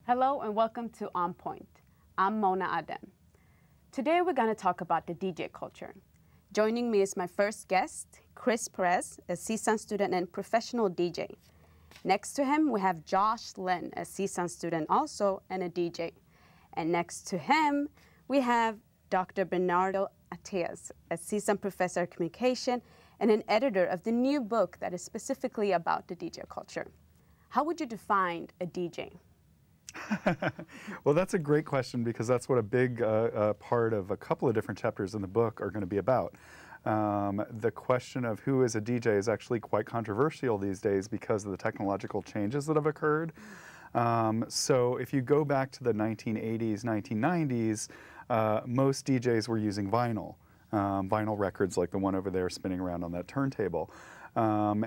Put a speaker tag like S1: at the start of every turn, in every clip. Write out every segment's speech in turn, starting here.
S1: Hello and welcome to On Point. I'm Mona Adem. Today we're going to talk about the DJ culture. Joining me is my first guest, Perez, a CSUN student and professional DJ. Next to him we have Josh Lynn, a CSUN student also and a DJ. And next to him we have Dr. Bernardo Attias, a CSUN professor of communication and an editor of the new book that is specifically about the DJ culture. How would you define a DJ?
S2: Well, that's a great question because that's what a big part of a couple of different chapters in the book are going to be about. The question of who is a DJ is actually quite controversial these days because of the technological changes that have occurred. So if you go back to the 1980s, 1990s, most DJs were using vinyl. Vinyl records like the one over there spinning around on that turntable. Starting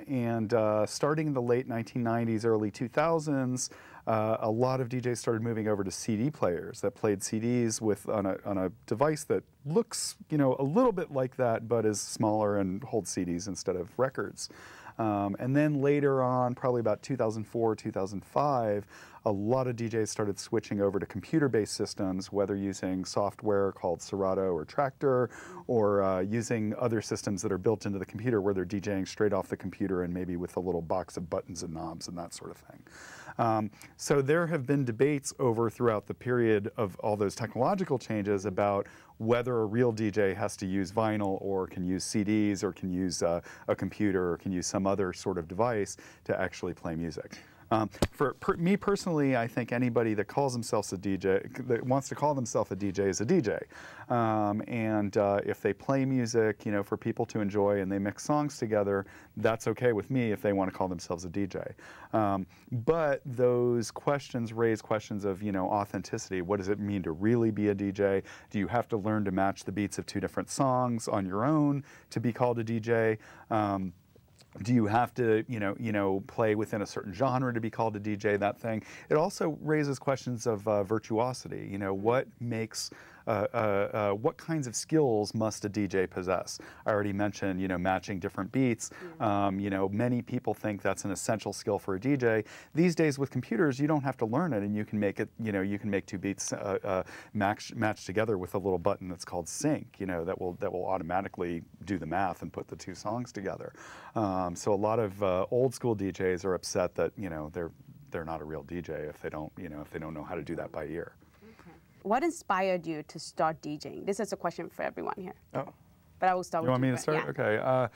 S2: in the late 1990s, early 2000s, a lot of DJs started moving over to CD players that played CDs on a device that looks, a little bit like that, but is smaller and holds CDs instead of records. And then later on, probably about 2004, 2005, a lot of DJs started switching over to computer-based systems, whether using software called Serato or Tractor, or using other systems that are built into the computer where they're DJing straight off the computer and maybe with a little box of buttons and knobs and that sort of thing. So there have been debates throughout the period of all those technological changes about whether a real DJ has to use vinyl or can use CDs or can use a computer or can use some other sort of device to actually play music. For me personally, I think anybody that calls themselves a DJ, that wants to call themselves a DJ, is a DJ. If they play music, for people to enjoy and they mix songs together, that's okay with me if they want to call themselves a DJ. But those questions raise questions of, authenticity. What does it mean to really be a DJ? Do you have to learn to match the beats of two different songs on your own to be called a DJ? Do you have to, play within a certain genre to be called a DJ, that thing? It also raises questions of virtuosity. What makes, what kinds of skills must a DJ possess? I already mentioned, matching different beats. Many people think that's an essential skill for a DJ. These days with computers, you don't have to learn it, and you can make it, you can make two beats match together with a little button that's called sync, that will automatically do the math and put the two songs together. So a lot of old school DJs are upset that they're not a real DJ if they don't know how to do that by ear.
S1: Okay. What inspired you to start DJing? This is a question for everyone here.
S2: Oh.
S1: But I will start with you.
S2: You want me to start?
S1: Yeah.
S2: Okay.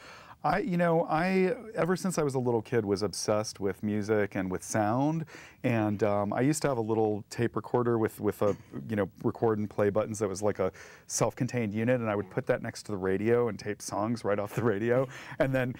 S2: I ever since I was a little kid was obsessed with music and with sound, and I used to have a little tape recorder with a record and play buttons that was like a self-contained unit, and I would put that next to the radio and tape songs right off the radio, and then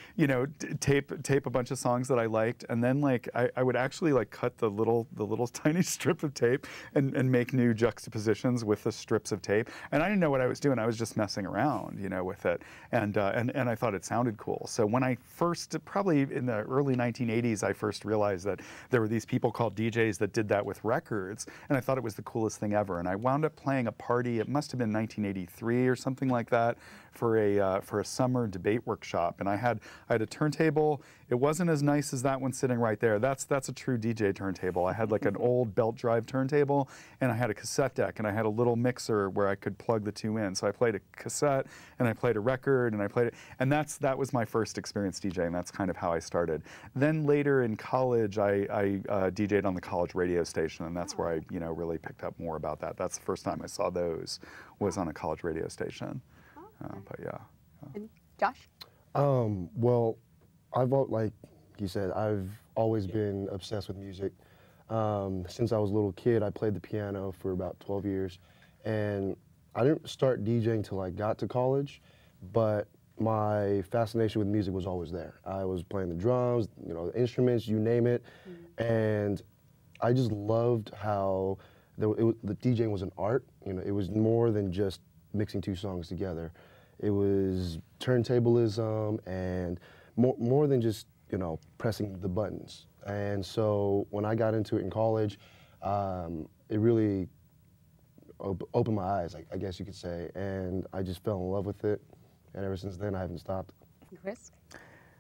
S2: tape a bunch of songs that I liked, and then I would actually cut the little tiny strip of tape and make new juxtapositions with the strips of tape, and I didn't know what I was doing. I was just messing around with it, and I thought it sounded cool. So when I first, probably in the early 1980s, I first realized that there were these people called DJs that did that with records, and I thought it was the coolest thing ever. And I wound up playing a party, it must have been 1983 or something like that, for a summer debate workshop. And I had a turntable. It wasn't as nice as that one sitting right there. That's a true DJ turntable. I had an old belt drive turntable, and I had a cassette deck, and I had a little mixer where I could plug the two in. So I played a cassette, and I played a record, and I played it, and that was my first experience DJing. That's kind of how I started. Then later in college, I DJed on the college radio station, and that's where I really picked up more about that. That's the first time I saw those, was on a college radio station. But yeah.
S1: And Josh?
S3: Well, like you said, I've always been obsessed with music. Since I was a little kid, I played the piano for about 12 years, and I didn't start DJing until I got to college, but my fascination with music was always there. I was playing the drums, the instruments, you name it, and I just loved how the DJing was an art. It was more than just mixing two songs together. It was turntablism and more than just pressing the buttons. And so when I got into it in college, it really opened my eyes, I guess you could say, and I just fell in love with it. And ever since then, I haven't stopped.
S1: Chris?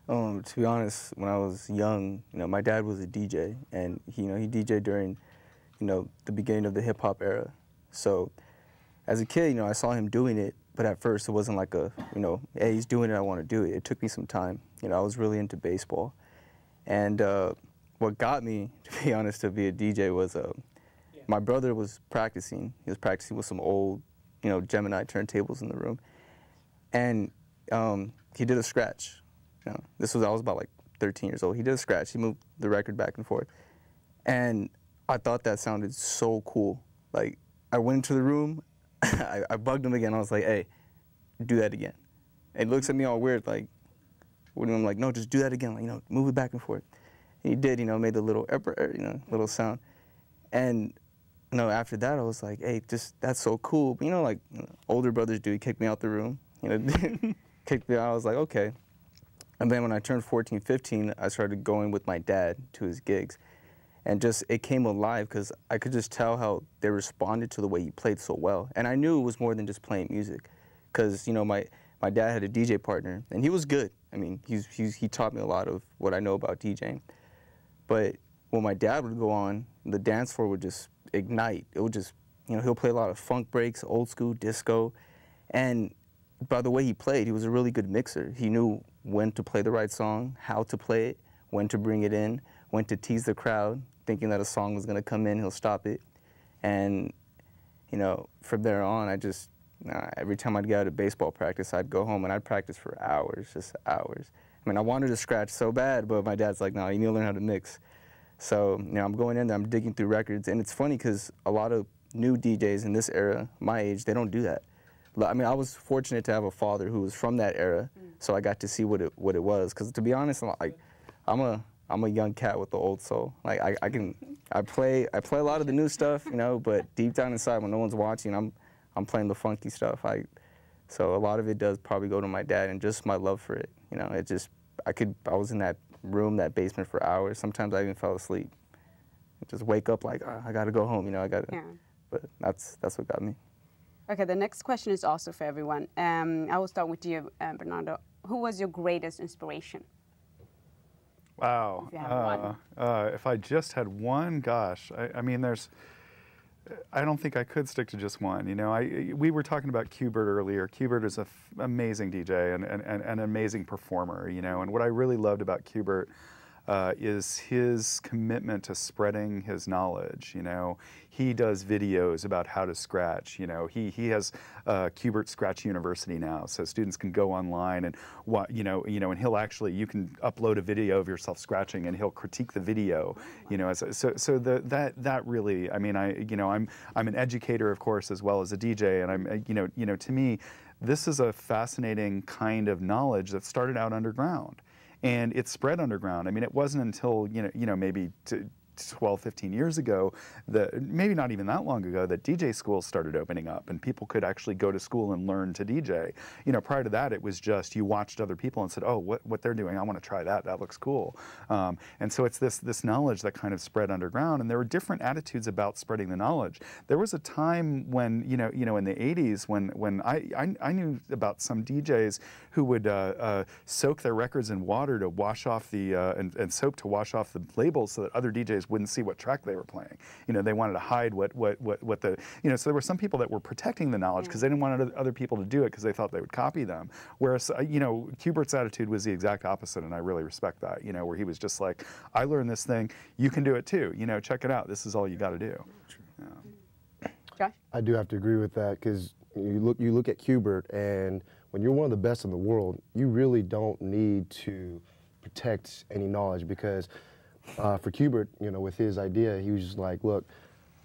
S4: To be honest, when I was young, my dad was a DJ, and he DJed during you know, the beginning of the hip hop era. So as a kid, you know, I saw him doing it, but at first it wasn't like a, you know, hey, he's doing it, I want to do it. It took me some time. You know, I was really into baseball. And what got me, to be honest, to be a DJ was my brother was practicing. He was practicing with some old, you know, Gemini turntables in the room. And he did a scratch. You know, I was about like 13 years old. He did a scratch. He moved the record back and forth. And I thought that sounded so cool. Like, I went into the room, I bugged him again. I was like, hey, do that again. And he looks at me all weird, like, what do you mean? I'm like, no, just do that again. Like, you know, move it back and forth. And he did, you know, made the little, you know, little sound. And, you know, after that, I was like, hey, that's so cool. But, you know, like, you know, older brothers do. He kicked me out the room. You know, kicked me out. I was like, okay. And then when I turned 14, 15, I started going with my dad to his gigs. And just, it came alive because I could just tell how they responded to the way he played so well. And I knew it was more than just playing music. Because, you know, my dad had a DJ partner, and he was good. I mean, he taught me a lot of what I know about DJing. But when my dad would go on, the dance floor would just ignite. It would just, you know, he'll play a lot of funk breaks, old school, disco. And by the way he played, he was a really good mixer. He knew when to play the right song, how to play it, when to bring it in, when to tease the crowd, thinking that a song was going to come in, he'll stop it. And, you know, from there on, every time I'd get out of baseball practice, I'd go home and I'd practice for hours, just hours. I mean, I wanted to scratch so bad, but my dad's like, no, you need to learn how to mix. So, you know, I'm going in there, I'm digging through records, and it's funny because a lot of new DJs in this era, my age, they don't do that. I mean, I was fortunate to have a father who was from that era, so I got to see what it was. Because to be honest, like, I'm a young cat with the old soul. Like, I play a lot of the new stuff, you know, but deep down inside, when no one's watching, I'm playing the funky stuff. So a lot of it does probably go to my dad and just my love for it. You know, I was in that room, that basement for hours. Sometimes I even fell asleep. Just wake up like, oh, I gotta go home, you know, yeah. But that's what got me.
S1: Okay, the next question is also for everyone. I will start with you, Bernardo. Who was your greatest inspiration?
S2: Wow.
S1: If you have one.
S2: If I just had one, gosh, I mean, I don't think I could stick to just one. You know, we were talking about Qbert earlier. Qbert is an amazing DJ and an amazing performer, you know, and what I really loved about Qbert is his commitment to spreading his knowledge. You know, he does videos about how to scratch. You know, he has Qbert Scratch University now, so students can go online and and he'll actually, you can upload a video of yourself scratching and he'll critique the video. You know, so that really, I mean, I'm an educator, of course, as well as a DJ, and I'm to me, this is a fascinating kind of knowledge that started out underground. And it spread underground. I mean, it wasn't until, maybe 12, 15 years ago, maybe not even that long ago, that DJ schools started opening up and people could actually go to school and learn to DJ. You know, prior to that, it was just you watched other people and said, oh, what they're doing, I want to try that, that looks cool. And so it's this knowledge that kind of spread underground, and there were different attitudes about spreading the knowledge. There was a time when, in the 80s, when I knew about some DJs who would soak their records in water to wash off and soap to wash off the labels so that other DJs wouldn't see what track they were playing. You know, they wanted to hide what the, so there were some people that were protecting the knowledge because they didn't want other people to do it because they thought they would copy them. Whereas, Qbert's attitude was the exact opposite, and I really respect that, where he was just like, I learned this thing, you can do it too, check it out, this is all you got to do.
S1: Josh?
S3: I do have to agree with that, because you look at Qbert, and when you're one of the best in the world, you really don't need to protect any knowledge, because for Qbert, with his idea, he was just like, look,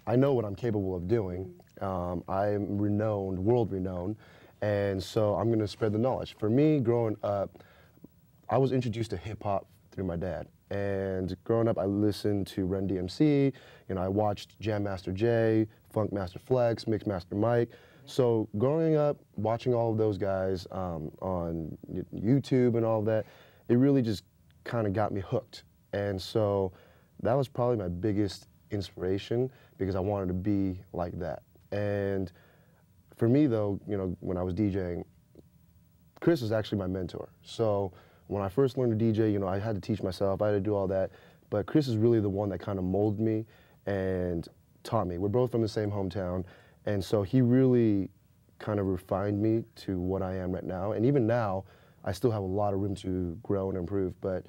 S3: I know what I'm capable of doing. I'm renowned, world renowned, and so I'm going to spread the knowledge. For me, growing up, I was introduced to hip hop through my dad. And growing up, I listened to Run DMC, I watched Jam Master Jay, Funk Master Flex, Mix Master Mike. So growing up, watching all of those guys on YouTube and all of that, it really just kind of got me hooked. And so that was probably my biggest inspiration, because I wanted to be like that. And for me though, when I was DJing, Chris was actually my mentor. So when I first learned to DJ, I had to teach myself, I had to do all that. But Chris is really the one that kind of molded me and taught me. We're both from the same hometown, and so he really kind of refined me to what I am right now. And even now, I still have a lot of room to grow and improve, but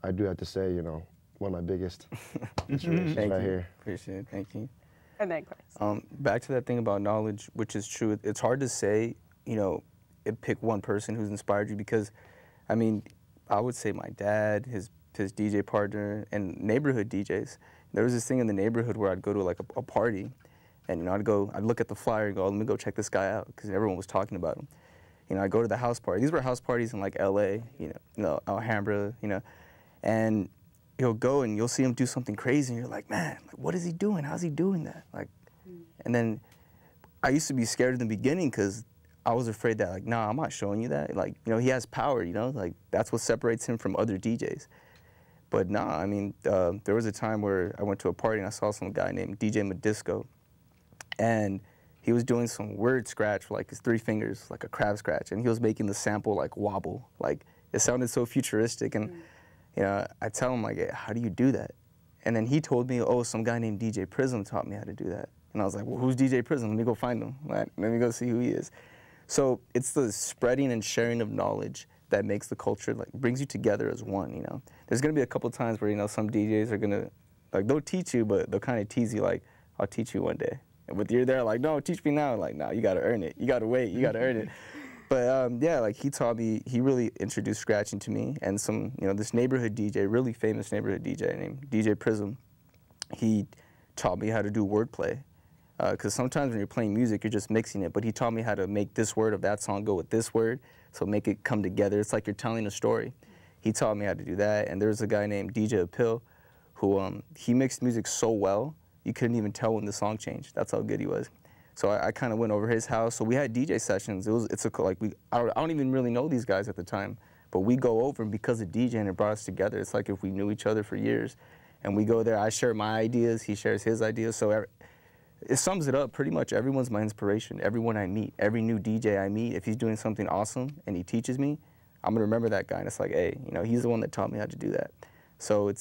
S3: I do have to say, you know, one of my biggest inspirations right here.
S4: Appreciate it. Thank you.
S1: And then Chris.
S4: Back to that thing about knowledge, which is true. It's hard to say, you know, pick one person who's inspired you because, I mean, I would say my dad, his DJ partner, and neighborhood DJs. There was this thing in the neighborhood where I'd go to like a party, and you know, I'd look at the flyer and go, let me go check this guy out because everyone was talking about him. You know, I'd go to the house party. These were house parties in like LA, you know, Alhambra, you know, and you'll go and you'll see him do something crazy, and you're like, man, like, what is he doing? How's he doing that? Like, and then I used to be scared in the beginning because I was afraid that, like, nah, I'm not showing you that. Like, you know, he has power, you know, like, that's what separates him from other DJs. But nah, I mean, there was a time where I went to a party and I saw some guy named DJ Madisco, and he was doing some weird scratch for like his 3 fingers, like a crab scratch, and he was making the sample like wobble. Like, it sounded so futuristic, and you know, I tell him like, hey, how do you do that? And then he told me, oh, some guy named DJ Prism taught me how to do that. And I was like, well, who's DJ Prism? Let me go find him. Let me go see who he is. So it's the spreading and sharing of knowledge that makes the culture, like, brings you together as one, you know. There's gonna be a couple times where, you know, some DJs are gonna, like, they'll teach you, but they'll kind of tease you like, I'll teach you one day. But you're there like, no, teach me now. Like, no, you gotta earn it. You gotta wait, you gotta earn it. But yeah, like, he taught me, he really introduced scratching to me, and some, you know, this neighborhood DJ, really famous neighborhood DJ named DJ Prism, he taught me how to do wordplay. Because sometimes when you're playing music, you're just mixing it, but he taught me how to make this word of that song go with this word, so make it come together. It's like you're telling a story. He taught me how to do that, and there's a guy named DJ Apil who, he mixed music so well, you couldn't even tell when the song changed. That's how good he was. So I kind of went over his house. So we had DJ sessions. I don't even really know these guys at the time, but we go over, and because of DJing, it brought us together. It's like if we knew each other for years, and we go there. I share my ideas, he shares his ideas. So it sums it up. Pretty much everyone's my inspiration. Everyone I meet, every new DJ I meet, if he's doing something awesome and he teaches me, I'm gonna remember that guy. And it's like, hey, you know, he's the one that taught me how to do that. So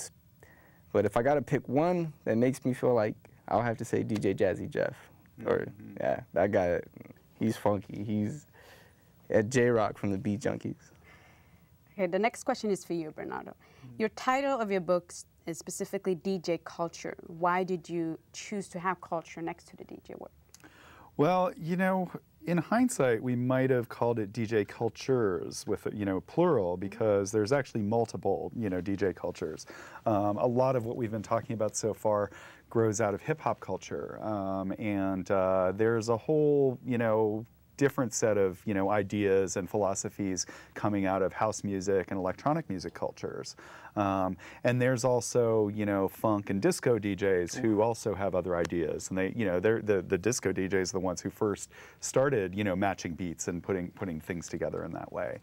S4: but if I gotta pick one that makes me feel like, I'll have to say DJ Jazzy Jeff. Or, yeah, that guy, he's funky. He's at J-Rock from the Beat Junkies.
S1: Okay, the next question is for you, Bernardo. Your title of your book is specifically DJ culture. Why did you choose to have culture next to the DJ word?
S2: Well, you know, in hindsight, we might have called it DJ cultures with, you know, plural, because there's actually multiple, you know, DJ cultures. A lot of what we've been talking about so far grows out of hip-hop culture, and there's a whole, you know, different set of, you know, ideas and philosophies coming out of house music and electronic music cultures. And there's also, you know, funk and disco DJs who also have other ideas, and they, you know, the disco DJs are the ones who first started, you know, matching beats and putting things together in that way.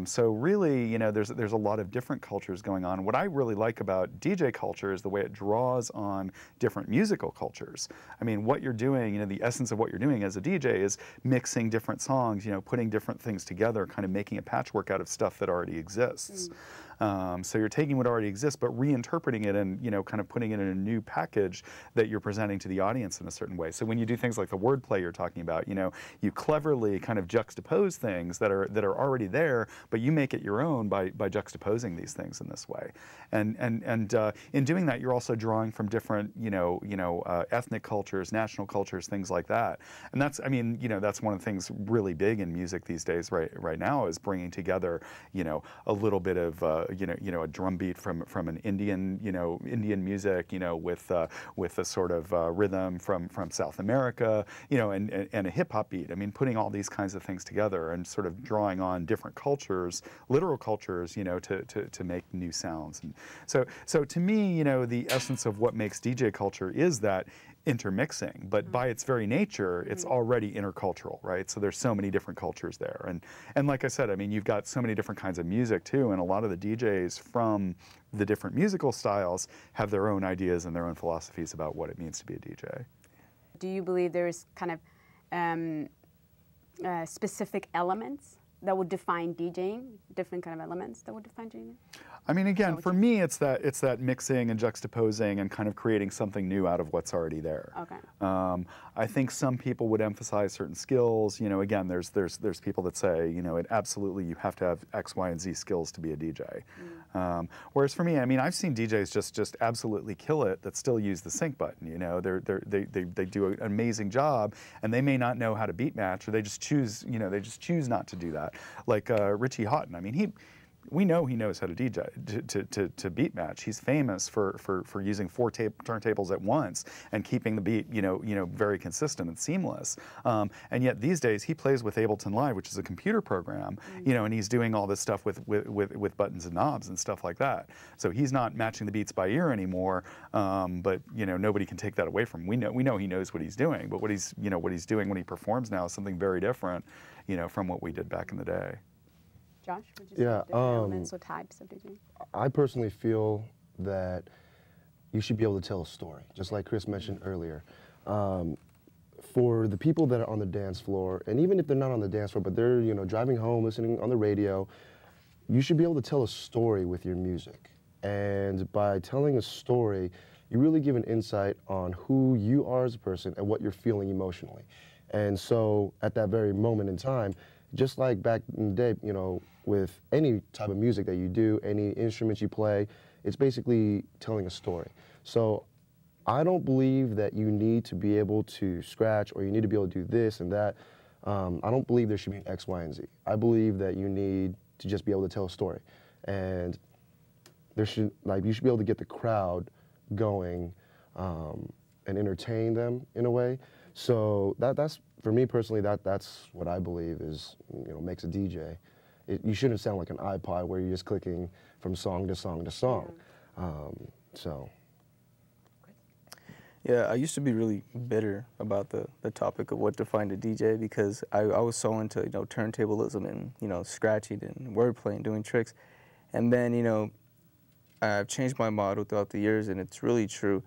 S2: So really, you know, there's a lot of different cultures going on. What I really like about DJ culture is the way it draws on different musical cultures. I mean, what you're doing, you know, the essence of what you're doing as a DJ is mixing different songs, you know, putting different things together, kind of making a patchwork out of stuff that already exists. So you're taking what already exists, but reinterpreting it and, you know, kind of putting it in a new package that you're presenting to the audience in a certain way. So when you do things like the wordplay you're talking about, you know, you cleverly kind of juxtapose things that are already there, but you make it your own by juxtaposing these things in this way. And in doing that, you're also drawing from different, ethnic cultures, national cultures, things like that. And that's, I mean, you know, that's one of the things really big in music these days, right now, is bringing together, you know, a little bit of a drum beat from an Indian music, you know, with a sort of rhythm from South America, you know, and a hip hop beat. I mean, putting all these kinds of things together and sort of drawing on different cultures, literal cultures, you know, to make new sounds. And so to me, you know, the essence of what makes DJ culture is that intermixing, but by its very nature, it's already intercultural, right? So there's so many different cultures there. And like I said, I mean, you've got so many different kinds of music too, and a lot of the DJs from the different musical styles have their own ideas and their own philosophies about what it means to be a DJ.
S1: Do you believe there's kind of specific elements that would define DJing, different kind of elements that would define DJing?
S2: I mean, again, for me, it's that mixing and juxtaposing and kind of creating something new out of what's already there.
S1: Okay.
S2: I think some people would emphasize certain skills. You know, again, there's people that say, you know, it absolutely you have to have X, Y, and Z skills to be a DJ. Whereas for me, I mean, I've seen DJs just absolutely kill it that still use the sync button. You know, they do an amazing job, and they may not know how to beat match, or they just choose, you know, they just choose not to do that. Like Richie Houghton, I mean, we know he knows how to DJ, to beat match. He's famous for using 4 turntables at once and keeping the beat, you know, very consistent and seamless. And yet these days he plays with Ableton Live, which is a computer program, you know, and he's doing all this stuff with buttons and knobs and stuff like that. So he's not matching the beats by ear anymore. But you know, nobody can take that away from him. We know he knows what he's doing, but what he's doing when he performs now is something very different, you know, from what we did back in the day.
S1: Josh, would you say different elements or types of DJing?
S3: I personally feel that you should be able to tell a story, just like Chris mentioned earlier. For the people that are on the dance floor, and even if they're not on the dance floor, but they're, you know, driving home, listening on the radio, you should be able to tell a story with your music. And by telling a story, you really give an insight on who you are as a person and what you're feeling emotionally. And so at that very moment in time, just like back in the day, you know, with any type of music that you do, any instruments you play, it's basically telling a story. So I don't believe that you need to be able to scratch or you need to be able to do this and that. I don't believe there should be an X, Y, and Z. I believe that you need to just be able to tell a story. And you should be able to get the crowd going and entertain them in a way. So that's for me personally, that's what I believe is, you know, makes a DJ. You shouldn't sound like an iPod where you're just clicking from song to song to song.
S4: Yeah, I used to be really bitter about the topic of what defined a DJ because I was so into, you know, turntablism and, you know, scratching and wordplay and doing tricks. And then, you know, I've changed my motto throughout the years, and it's really true.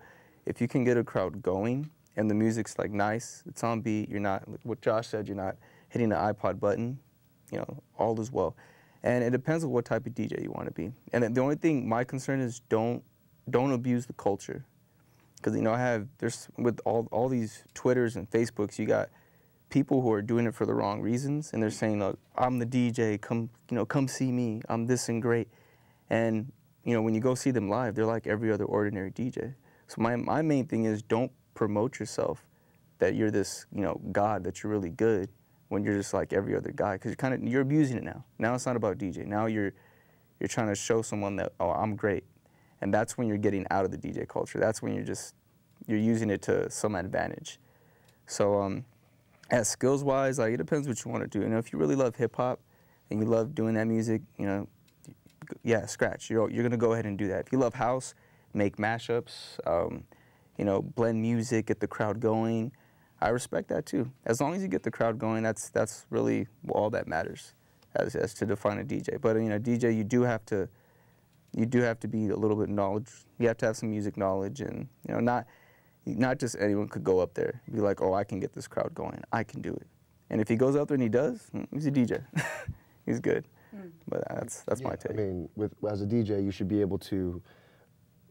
S4: If you can get a crowd going and the music's like nice, it's on beat, you're not, what Josh said, you're not hitting the iPod button, you know, all is well. And it depends on what type of DJ you want to be. And the only thing, my concern is don't abuse the culture. Because, you know, there's, with all these Twitters and Facebooks, you got people who are doing it for the wrong reasons, and they're saying, I'm the DJ, come see me, I'm this and great. And, you know, when you go see them live, they're like every other ordinary DJ. So my main thing is don't promote yourself that you're this, you know, God, that you're really good, when you're just like every other guy, because you're abusing it now. Now it's not about DJ. Now you're trying to show someone that, oh, I'm great. And that's when you're getting out of the DJ culture. That's when you're using it to some advantage. So as skills-wise, like, it depends what you want to do. You know, if you really love hip-hop and you love doing that music, you know, yeah, scratch. You're going to go ahead and do that. If you love house, make mashups, you know, blend music, get the crowd going. I respect that too. As long as you get the crowd going, that's really all that matters as to define a DJ. But, you know, DJ, you do have to be a little bit knowledge. You have to have some music knowledge, and, you know, not just anyone could go up there and be like, oh, I can get this crowd going. I can do it. And if he goes out there and he does, he's a DJ. He's good. But that's my take.
S3: I mean, as a DJ, you should be able to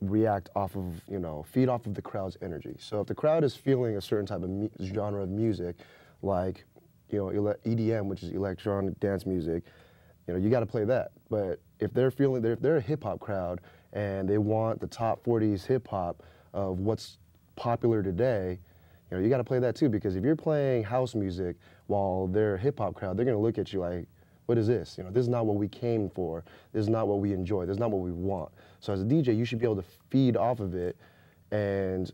S3: react off of, you know, feed off of the crowd's energy. So if the crowd is feeling a certain type of genre of music, like, you know, EDM, which is electronic dance music, you know, you got to play that. But if they're a hip hop crowd and they want the top 40s hip hop of what's popular today, you know, you got to play that too, because if you're playing house music while they're a hip hop crowd, they're going to look at you like, what is this? You know, this is not what we came for. This is not what we enjoy. This is not what we want. So as a DJ, you should be able to feed off of it and,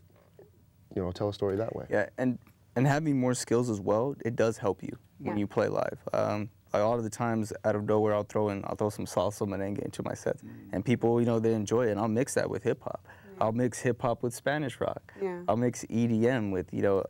S3: you know, tell a story that way.
S4: Yeah, and having more skills as well, it does help you when you play live. A lot of the times, out of nowhere, I'll throw some salsa merengue into my sets, and people, you know, they enjoy it, and I'll mix that with hip hop. I'll mix hip hop with Spanish rock. I'll mix EDM with, you know,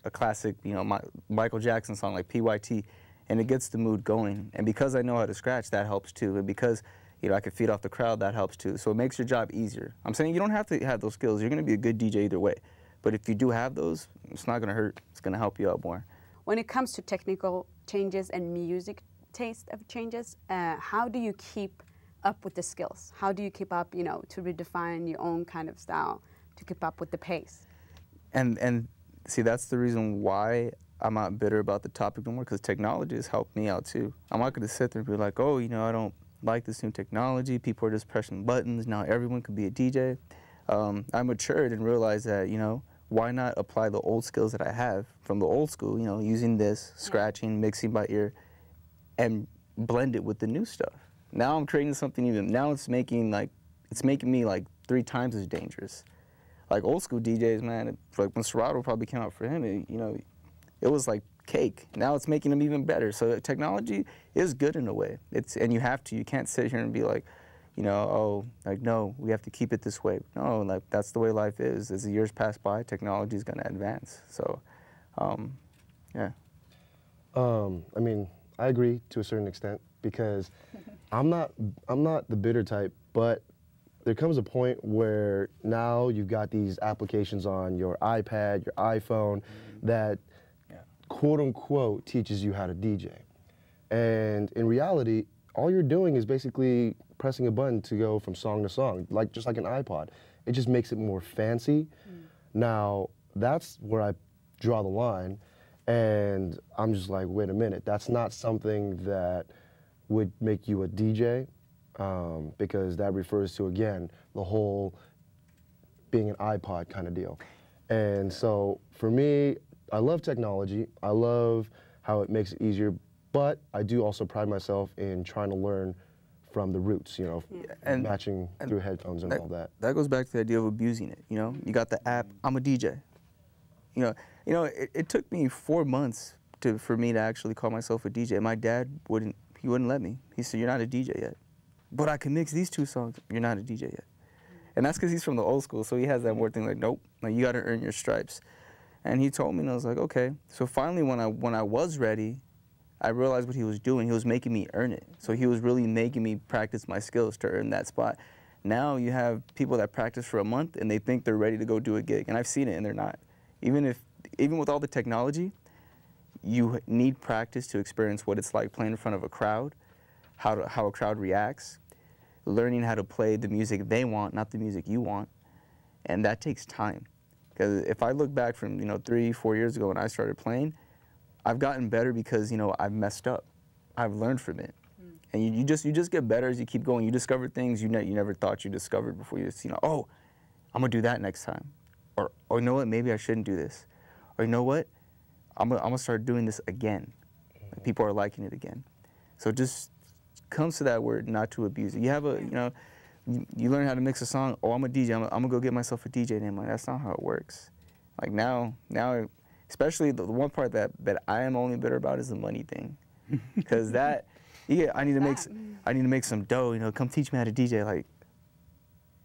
S4: a classic, you know, Michael Jackson song like PYT, and it gets the mood going. And because I know how to scratch, that helps too. And because, you know, I can feed off the crowd, that helps too. So it makes your job easier. I'm saying you don't have to have those skills. You're going to be a good DJ either way. But if you do have those, it's not going to hurt. It's going to help you out more.
S1: When it comes to technical changes and music taste of changes. How do you keep up with the skills? How do you keep up, you know, to redefine your own kind of style, to keep up with the pace?
S4: And see, that's the reason why I'm not bitter about the topic no more, because technology has helped me out too. I'm not going to sit there and be like, oh, you know, I don't like this new technology. People are just pressing buttons. Now everyone could be a DJ. I matured and realized that, you know, why not apply the old skills that I have from the old school, you know, using this, scratching, mixing by ear, and blend it with the new stuff. Now I'm creating something even, now it's making me like 3 times as dangerous. Like old school DJs, man, like when Serato probably came out for him, you know, it was like cake. Now it's making them even better. So technology is good in a way. And you have to, you can't sit here and be like, you know, oh, like, no, we have to keep it this way. No, like, that's the way life is. As the years pass by, technology is going to advance. So, yeah.
S3: I mean, I agree to a certain extent because I'm not the bitter type, but there comes a point where now you've got these applications on your iPad, your iPhone, that quote unquote teaches you how to DJ. And in reality, all you're doing is basically pressing a button to go from song to song, just like an iPod. It just makes it more fancy. Now, that's where I draw the line, and I'm just like, wait a minute, that's not something that would make you a DJ, because that refers to, again, the whole being an iPod kind of deal. And so for me, I love technology. I love how it makes it easier, but I do also pride myself in trying to learn from the roots, you know, and matching through headphones and all that.
S4: That goes back to the idea of abusing it, you know? You got the app, I'm a DJ. You know, it took me 4 months for me to actually call myself a DJ. My dad wouldn't let me. He said, you're not a DJ yet. But I can mix these 2 songs. You're not a DJ yet. And that's because he's from the old school, so he has that more thing like, nope, like, you got to earn your stripes. And he told me, and I was like, okay. So finally, when I was ready, I realized what he was doing. He was making me earn it. So he was really making me practice my skills to earn that spot. Now you have people that practice for a month and they think they're ready to go do a gig. And I've seen it and they're not. Even with all the technology, you need practice to experience what it's like playing in front of a crowd, how a crowd reacts, learning how to play the music they want, not the music you want. And that takes time. Because if I look back from, 3-4 years ago when I started playing, I've gotten better because, I've messed up. I've learned from it. And you just get better as you keep going. You discover things you never thought you discovered before. You just, oh, I'm going to do that next time. Or you know what, maybe I shouldn't do this. Or you know what, I'm gonna start doing this again. People are liking it again. So it just comes to that word, not to abuse it. You have you learn how to mix a song. Oh, I'm a DJ. I'm gonna go get myself a DJ name. Like, that's not how it works. Like now, especially the one part that I am only bitter about is the money thing, because that, I need to make some dough. Come teach me how to DJ. Like,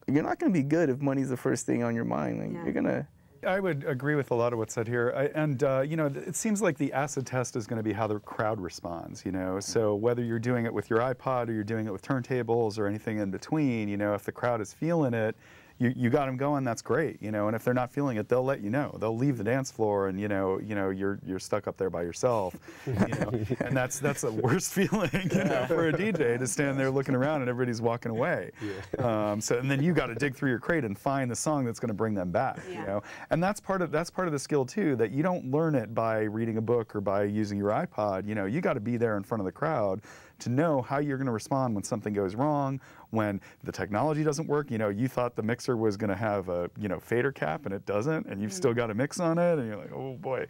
S4: you're not gonna be good if money's the first thing on your mind. Like, you're gonna.
S2: I would agree with a lot of what's said here. It seems like the acid test is going to be how the crowd responds, So whether you're doing it with your iPod or you're doing it with turntables or anything in between, if the crowd is feeling it, you got them going, that's great, And if they're not feeling it, they'll let you know. They'll leave the dance floor and, you're stuck up there by yourself, And that's the worst feeling, for a DJ to stand there looking around and everybody's walking away. And then you got to dig through your crate and find the song that's going to bring them back, And that's part of the skill too, that you don't learn it by reading a book or by using your iPod. You got to be there in front of the crowd to know how you're going to respond when something goes wrong, when the technology doesn't work. You thought the mixer was going to have a fader cap and it doesn't, and you've still got a mix on it, and you're like, oh boy,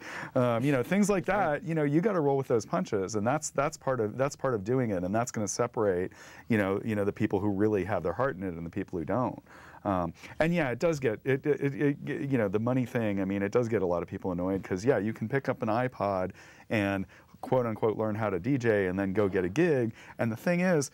S2: things like that. You got to roll with those punches, and that's part of doing it, and that's going to separate the people who really have their heart in it and the people who don't. And yeah, it does get the money thing. I mean, it does get a lot of people annoyed because you can pick up an iPod and quote unquote learn how to DJ and then go get a gig. And the thing is,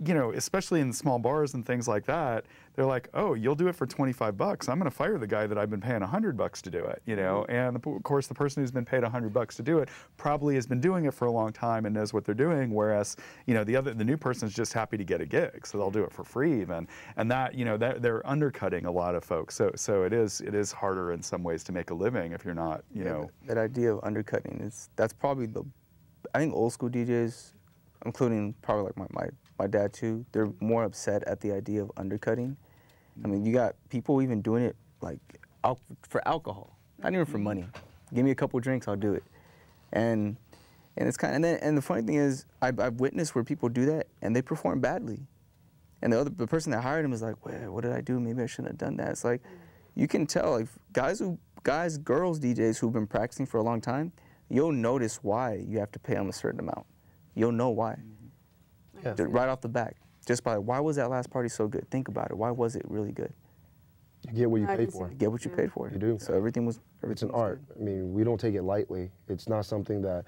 S2: especially in small bars and things like that, they're like, oh, you'll do it for $25. I'm going to fire the guy that I've been paying $100 to do it, And of course, the person who's been paid $100 to do it probably has been doing it for a long time and knows what they're doing. Whereas, the new person's just happy to get a gig, so they'll do it for free even. And that, that they're undercutting a lot of folks. So it is harder in some ways to make a living if you're not,
S4: That idea of undercutting that's probably I think old school DJs including probably like my dad too, they're more upset at the idea of undercutting. I mean, you got people even doing it like for alcohol, not even for money. Give me a couple drinks, I'll do it. And it's kind of, and the funny thing is, I've witnessed where people do that and they perform badly. And the person that hired him is like, well, what did I do? Maybe I shouldn't have done that. It's like, you can tell, like, girls DJs who've been practicing for a long time, you'll notice why you have to pay them a certain amount. You'll know why.
S3: Yeah.
S4: Right off the back. Just by, why was that last party so good? Think about it. Why was it really good?
S3: You get what you pay for.
S4: You get what you paid for.
S3: You do.
S4: So everything was
S3: It's an art. I mean, we don't take it lightly. It's not something that,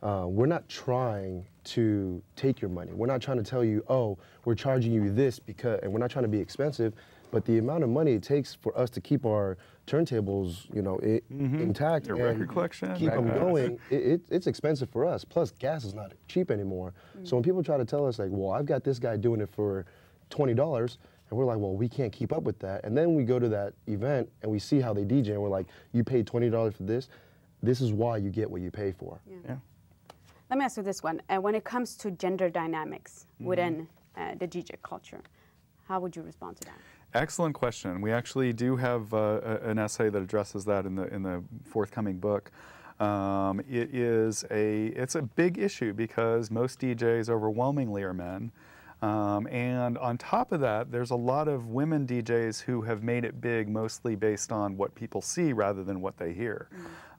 S3: we're not trying to take your money. We're not trying to tell you, oh, we're charging you this because, and we're not trying to be expensive, but the amount of money it takes for us to keep our turntables, you know, intact
S2: Your
S3: and
S2: record collection,
S3: keep them
S2: records.
S3: going, it's expensive for us. Plus, gas is not cheap anymore. So when people try to tell us, like, well, I've got this guy doing it for $20, and we're like, well, we can't keep up with that. And then we go to that event and we see how they DJ, and we're like, you paid $20 for this. This is why you get what you pay for.
S4: Yeah.
S1: Let me ask you this one. When it comes to gender dynamics within the DJ culture, how would you respond to that?
S2: Excellent question. We actually do have an essay that addresses that in the forthcoming book. It's a big issue because most DJs overwhelmingly are men. And on top of that, there's a lot of women DJs who have made it big mostly based on what people see rather than what they hear.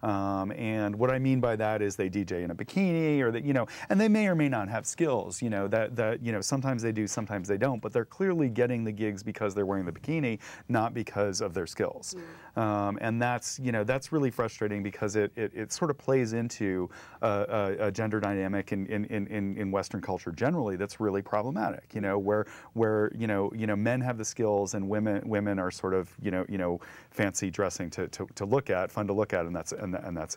S2: And what I mean by that is they DJ in a bikini, or that, you know, and they may or may not have skills, you know, that you know, sometimes they do, sometimes they don't, but they're clearly getting the gigs because they're wearing the bikini, not because of their skills. And that's, you know, that's really frustrating because it sort of plays into a gender dynamic in Western culture generally that's really problematic, you know, where you know men have the skills and women are sort of, you know, fancy dressing to look at, fun to look at, and that's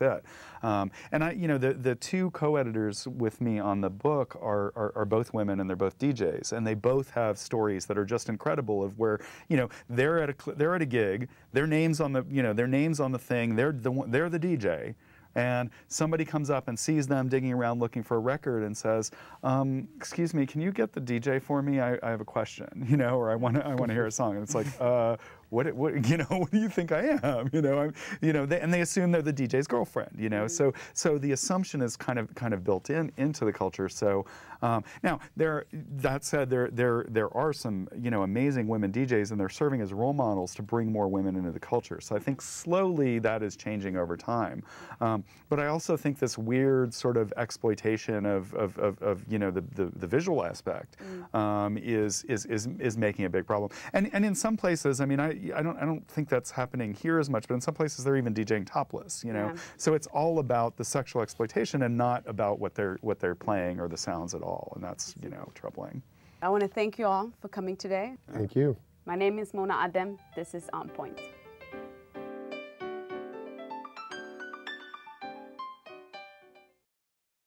S2: it. And I, you know, the two co-editors with me on the book are both women, and they're both DJs, and they both have stories that are just incredible of where, you know, they're at a gig, their name's on the thing, they're the DJ. And somebody comes up and sees them digging around looking for a record and says, "Excuse me, can you get the DJ for me? I have a question, you know, or I want to hear a song." And it's like, what you know, what do you think I am? You know, and they assume they're the DJ's girlfriend, you know. So the assumption is kind of built into the culture. So now that said, there are some, you know, amazing women DJs, and they're serving as role models to bring more women into the culture. So I think slowly that is changing over time. But I also think this weird sort of exploitation of you know, the visual aspect is making a big problem. And in some places, I mean, I don't think that's happening here as much, but in some places they're even DJing topless, you know. So it's all about the sexual exploitation and not about what they're playing or the sounds at all, and that's, you know, troubling.
S1: I want to thank you all for coming today.
S3: Thank you.
S1: My name is Mona Adem. This is On Point.